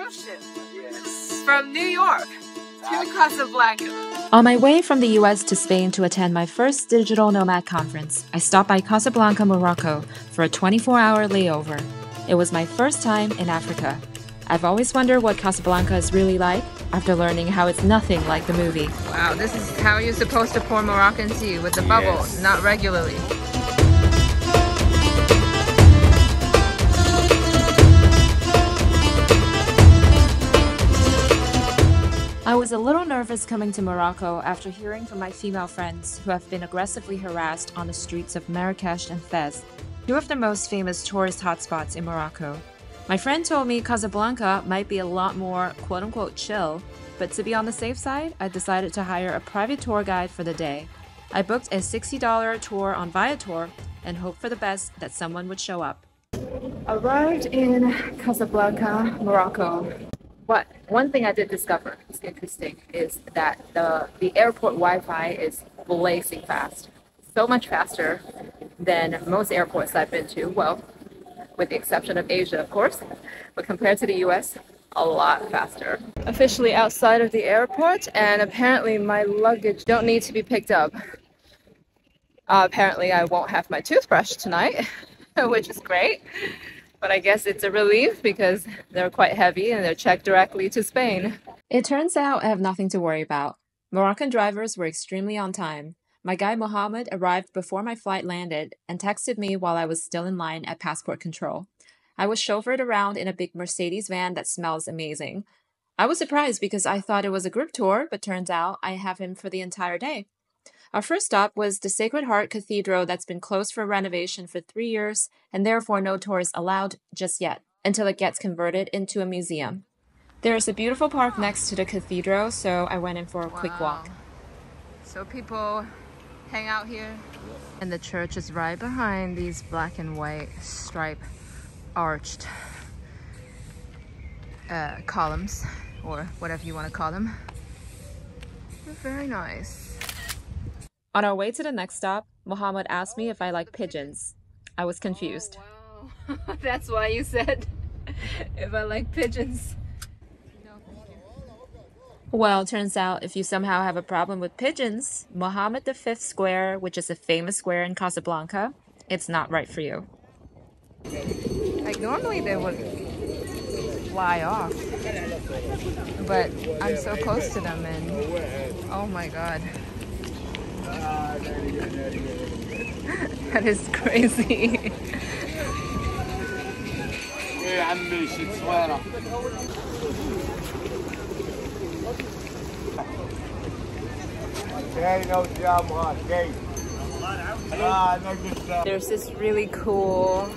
cruise ship. Yes. From New York to Casablanca. On my way from the US to Spain to attend my first digital nomad conference, I stopped by Casablanca, Morocco for a 24-hour layover. It was my first time in Africa. I've always wondered what Casablanca is really like after learning how it's nothing like the movie. Wow, this is how you're supposed to pour Moroccan tea, with the bubble, not regularly. I was a little nervous coming to Morocco after hearing from my female friends who have been aggressively harassed on the streets of Marrakesh and Fez, two of the most famous tourist hotspots in Morocco. My friend told me Casablanca might be a lot more quote-unquote chill, but to be on the safe side, I decided to hire a private tour guide for the day. I booked a $60 tour on Viator and hoped for the best that someone would show up. Arrived in Casablanca, Morocco. One thing I did discover is interesting is that the airport Wi-Fi is blazing fast. So much faster than most airports I've been to. Well, with the exception of Asia, of course. But compared to the US, a lot faster. Officially outside of the airport, and apparently my luggage don't need to be picked up. Apparently I won't have my toothbrush tonight, which is great. But I guess it's a relief because they're quite heavy and they're checked directly to Spain. It turns out I have nothing to worry about. Moroccan drivers were extremely on time. My guy Mohammed arrived before my flight landed and texted me while I was still in line at passport control. I was chauffeured around in a big Mercedes van that smells amazing. I was surprised because I thought it was a group tour, but turns out I have him for the entire day. Our first stop was the Sacred Heart Cathedral that's been closed for renovation for 3 years and therefore no tourists allowed just yet until it gets converted into a museum. There's a beautiful park next to the cathedral, so I went in for a quick walk. So people hang out here, and the church is right behind these black and white stripe arched columns, or whatever you want to call them. They're very nice. On our way to the next stop, Mohammed asked me if I like pigeons. I was confused. Oh, wow. That's why you said if I like pigeons. Well, turns out if you somehow have a problem with pigeons, Mohammed V Square, which is a famous square in Casablanca, it's not right for you. Like normally they would fly off, but I'm so close to them and oh my god. That is crazy. There's this really cool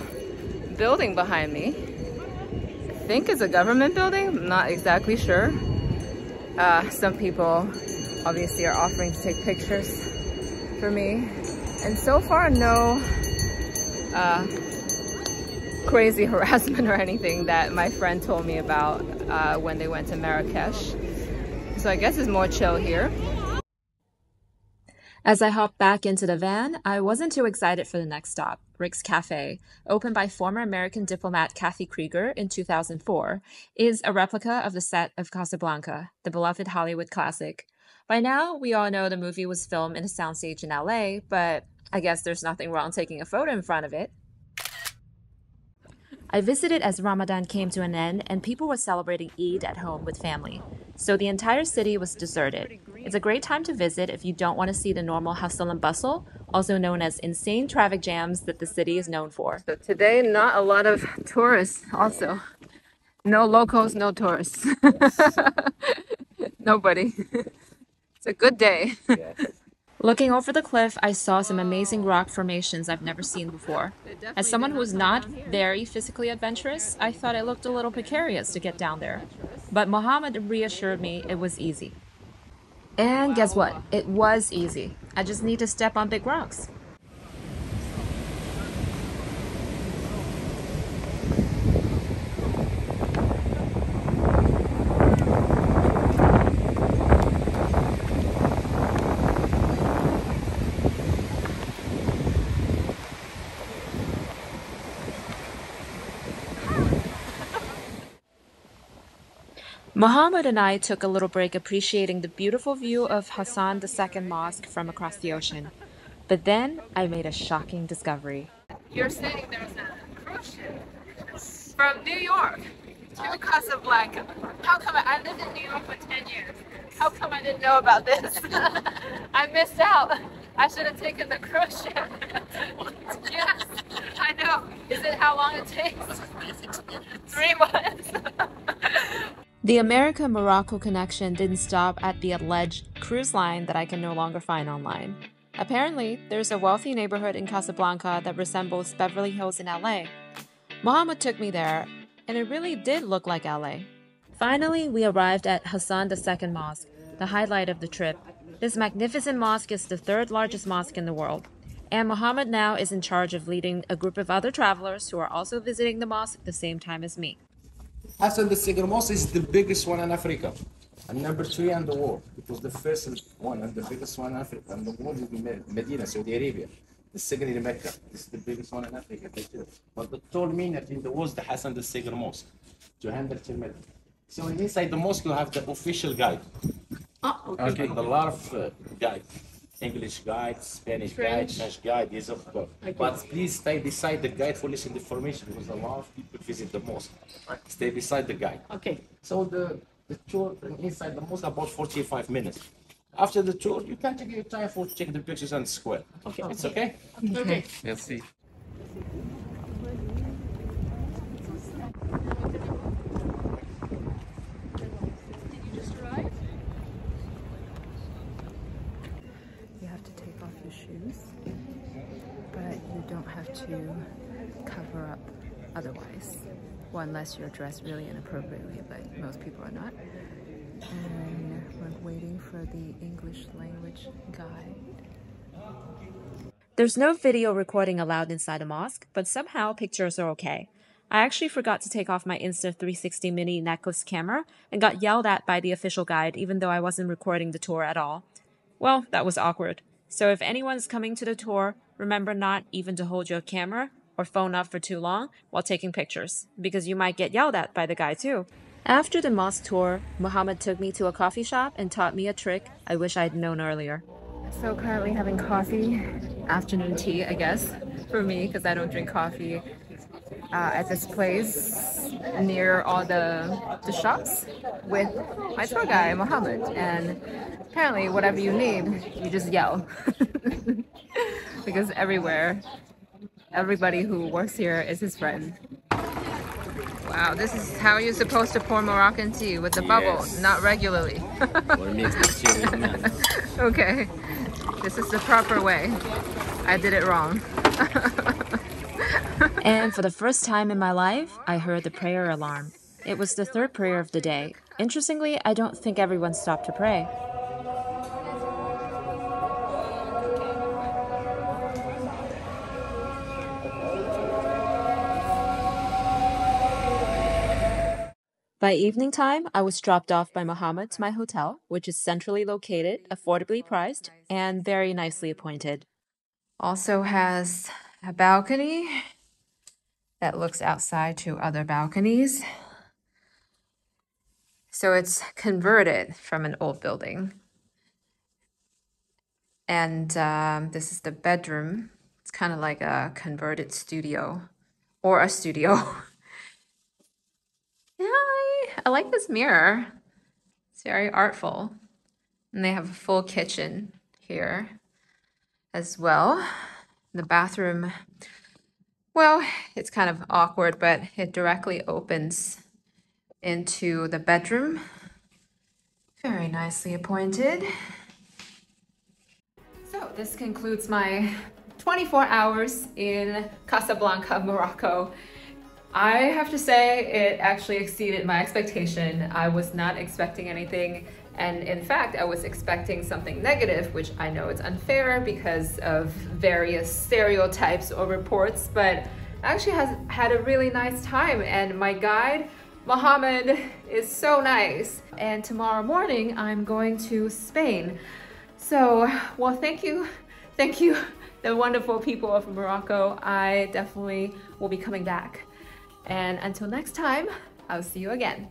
building behind me. I think it's a government building. I'm not exactly sure. Some people obviously are offering to take pictures for me, and so far no crazy harassment or anything that my friend told me about when they went to Marrakesh. So I guess it's more chill here. As I hopped back into the van, I wasn't too excited for the next stop, Rick's Cafe, opened by former American diplomat Kathy Krieger in 2004, is a replica of the set of Casablanca, the beloved Hollywood classic. By now, we all know the movie was filmed in a soundstage in LA, but I guess there's nothing wrong taking a photo in front of it. I visited as Ramadan came to an end and people were celebrating Eid at home with family, so the entire city was deserted. It's a great time to visit if you don't want to see the normal hustle and bustle, also known as insane traffic jams that the city is known for. So today, not a lot of tourists also. No locals, no tourists. Nobody. It's a good day. Looking over the cliff, I saw some amazing rock formations I've never seen before. As someone who's not very physically adventurous, I thought it looked a little precarious to get down there. But Mohammed reassured me it was easy. And guess what? It was easy. I just need to step on big rocks. Mohammed and I took a little break appreciating the beautiful view of Hassan II Mosque from across the ocean. But then I made a shocking discovery. You're saying there's a cruise ship from New York to Casablanca. How come I lived in New York for 10 years? How come I didn't know about this? I missed out. I should have taken the cruise ship. Yes, I know. Is it how long it takes? 3 months. The America-Morocco connection didn't stop at the alleged cruise line that I can no longer find online. Apparently, there's a wealthy neighborhood in Casablanca that resembles Beverly Hills in LA. Mohammed took me there, and it really did look like LA. Finally, we arrived at Hassan II Mosque, the highlight of the trip. This magnificent mosque is the third largest mosque in the world, and Mohammed now is in charge of leading a group of other travelers who are also visiting the mosque at the same time as me. Hassani Mosque is the biggest one in Africa, and number 3 in the world. It was the first one and the biggest one in Africa, and the world is in Medina, Saudi Arabia. The second in Mecca. This is the biggest one in Africa. But the tall minaret in the was the Hassani Mosque, 200 meters. So inside the mosque you have the official guide. Okay. And a lot of guide. English guide, Spanish guide, French guide, yes of course. Okay. But please stay beside the guide for listening information because a lot of people visit the mosque. Stay beside the guide. Okay. So the tour inside the mosque about 45 minutes. After the tour, you can take your time for checking the pictures on the square. Okay. It's okay? Okay. Merci. But you don't have to cover up otherwise. Well, unless you're dressed really inappropriately, but most people are not. And we're waiting for the English language guide. There's no video recording allowed inside the mosque, but somehow pictures are okay. I actually forgot to take off my Insta360 mini necklace camera and got yelled at by the official guide even though I wasn't recording the tour at all. Well, that was awkward. So if anyone's coming to the tour, remember not even to hold your camera or phone up for too long while taking pictures, because you might get yelled at by the guy too. After the mosque tour, Mohammed took me to a coffee shop and taught me a trick I wish I'd known earlier. So currently having coffee, afternoon tea I guess, for me because I don't drink coffee, at this place near all the shops with my tour guide, Mohammed. And apparently whatever you need, you just yell. Because everybody who works here is his friend. Wow, this is how you're supposed to pour Moroccan tea, with the bubbles, not regularly. Okay, this is the proper way. I did it wrong. And for the first time in my life, I heard the prayer alarm. It was the third prayer of the day. Interestingly, I don't think everyone stopped to pray. By evening time, I was dropped off by Mohammed to my hotel, which is centrally located, affordably priced, and very nicely appointed. Also has a balcony that looks outside to other balconies. So it's converted from an old building. And this is the bedroom. It's kind of like a converted studio or a studio. Yeah, I like this mirror. It's very artful. And they have a full kitchen here as well. The bathroom, well, it's kind of awkward, but it directly opens into the bedroom. Very nicely appointed. So this concludes my 24 hours in Casablanca, Morocco. I have to say it actually exceeded my expectation. I was not expecting anything, and in fact I was expecting something negative, which I know it's unfair because of various stereotypes or reports, but I actually had a really nice time, and my guide Mohammed is so nice. And tomorrow morning I'm going to Spain. So, well, thank you, the wonderful people of Morocco. I definitely will be coming back. And until next time, I'll see you again.